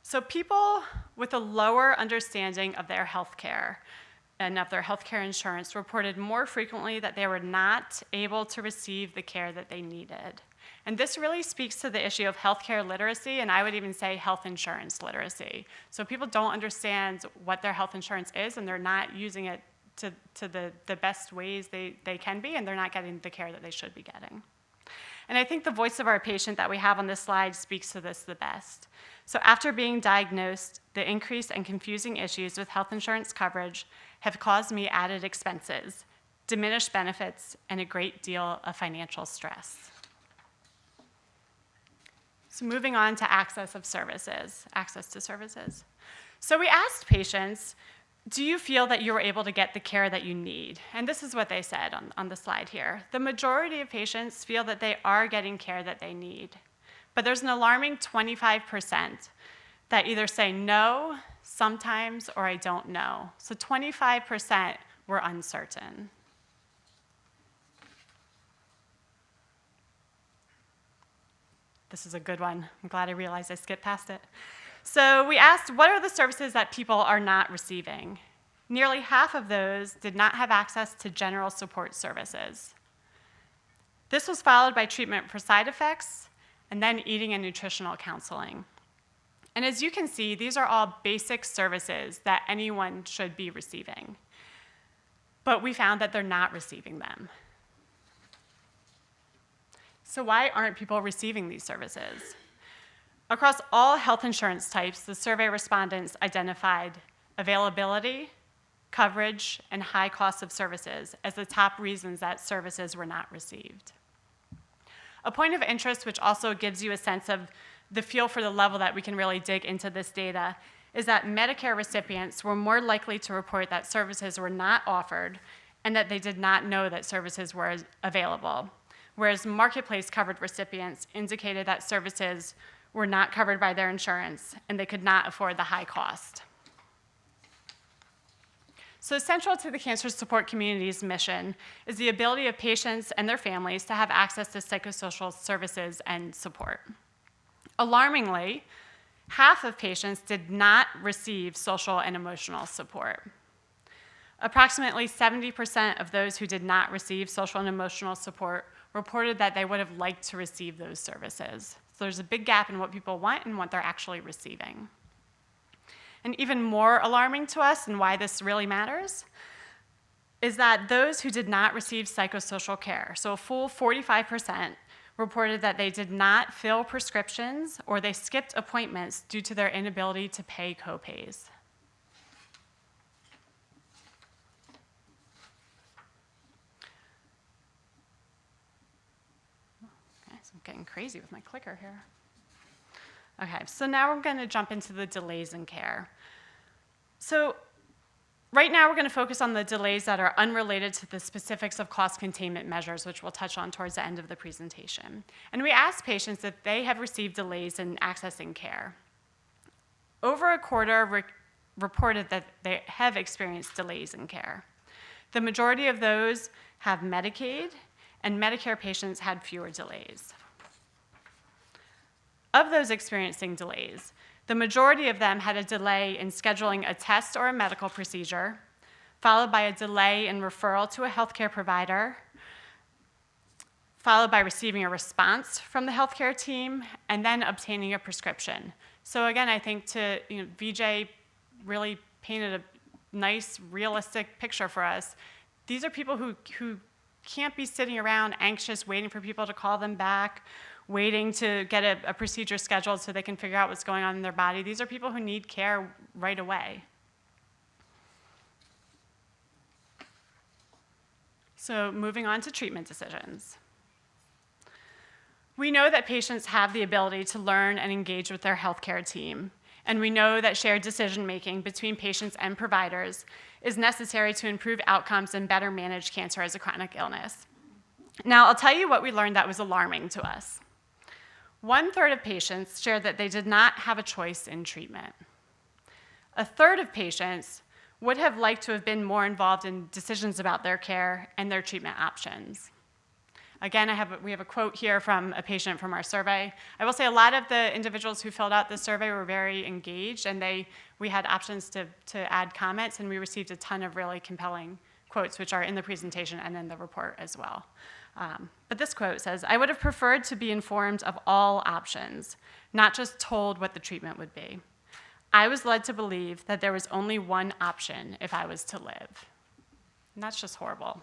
So people with a lower understanding of their healthcare and of their healthcare insurance reported more frequently that they were not able to receive the care that they needed. And this really speaks to the issue of healthcare literacy, and I would even say health insurance literacy. So people don't understand what their health insurance is, and they're not using it to the best ways they can be, and they're not getting the care that they should be getting. And I think the voice of our patient that we have on this slide speaks to this the best. So after being diagnosed, the increased and confusing issues with health insurance coverage have caused me added expenses, diminished benefits, and a great deal of financial stress. So moving on to access to services. So we asked patients, do you feel that you were able to get the care that you need? And this is what they said on the slide here. The majority of patients feel that they are getting care that they need. But there's an alarming 25% that either say no, sometimes, or I don't know. So 25% were uncertain. This is a good one. I'm glad I realized I skipped past it. So we asked, what are the services that people are not receiving? Nearly half of those did not have access to general support services. This was followed by treatment for side effects, and then eating and nutritional counseling. And as you can see, these are all basic services that anyone should be receiving. But we found that they're not receiving them. So why aren't people receiving these services? Across all health insurance types, the survey respondents identified availability, coverage, and high cost of services as the top reasons that services were not received. A point of interest, which also gives you a sense of the feel for the level that we can really dig into this data, is that Medicare recipients were more likely to report that services were not offered and that they did not know that services were available, whereas Marketplace covered recipients indicated that services were not covered by their insurance and they could not afford the high cost. So central to the cancer support community's mission is the ability of patients and their families to have access to psychosocial services and support. Alarmingly, half of patients did not receive social and emotional support. Approximately 70% of those who did not receive social and emotional support reported that they would have liked to receive those services. So there's a big gap in what people want and what they're actually receiving. And even more alarming to us, and why this really matters, is that those who did not receive psychosocial care, so a full 45%, reported that they did not fill prescriptions or they skipped appointments due to their inability to pay copays. Okay, so I'm getting crazy with my clicker here. Okay, so now we're going to jump into the delays in care. So right now we're going to focus on the delays that are unrelated to the specifics of cost containment measures, which we'll touch on towards the end of the presentation. And we asked patients if they have received delays in accessing care. Over a quarter reported that they have experienced delays in care. The majority of those have Medicaid, and Medicare patients had fewer delays. Of those experiencing delays, the majority of them had a delay in scheduling a test or a medical procedure, followed by a delay in referral to a healthcare provider, followed by receiving a response from the healthcare team, and then obtaining a prescription. So again, I think VJ really painted a nice, realistic picture for us. These are people who can't be sitting around anxious, waiting for people to call them back, waiting to get a procedure scheduled so they can figure out what's going on in their body. These are people who need care right away. So moving on to treatment decisions. We know that patients have the ability to learn and engage with their healthcare team, and we know that shared decision-making between patients and providers is necessary to improve outcomes and better manage cancer as a chronic illness. Now, I'll tell you what we learned that was alarming to us. 1/3 of patients shared that they did not have a choice in treatment. 1/3 of patients would have liked to have been more involved in decisions about their care and their treatment options. Again, we have a quote here from a patient from our survey. I will say a lot of the individuals who filled out this survey were very engaged, and we had options to add comments, and we received a ton of really compelling quotes, which are in the presentation and in the report as well. But this quote says, "I would have preferred to be informed of all options, not just told what the treatment would be. I was led to believe that there was only one option if I was to live." And that's just horrible.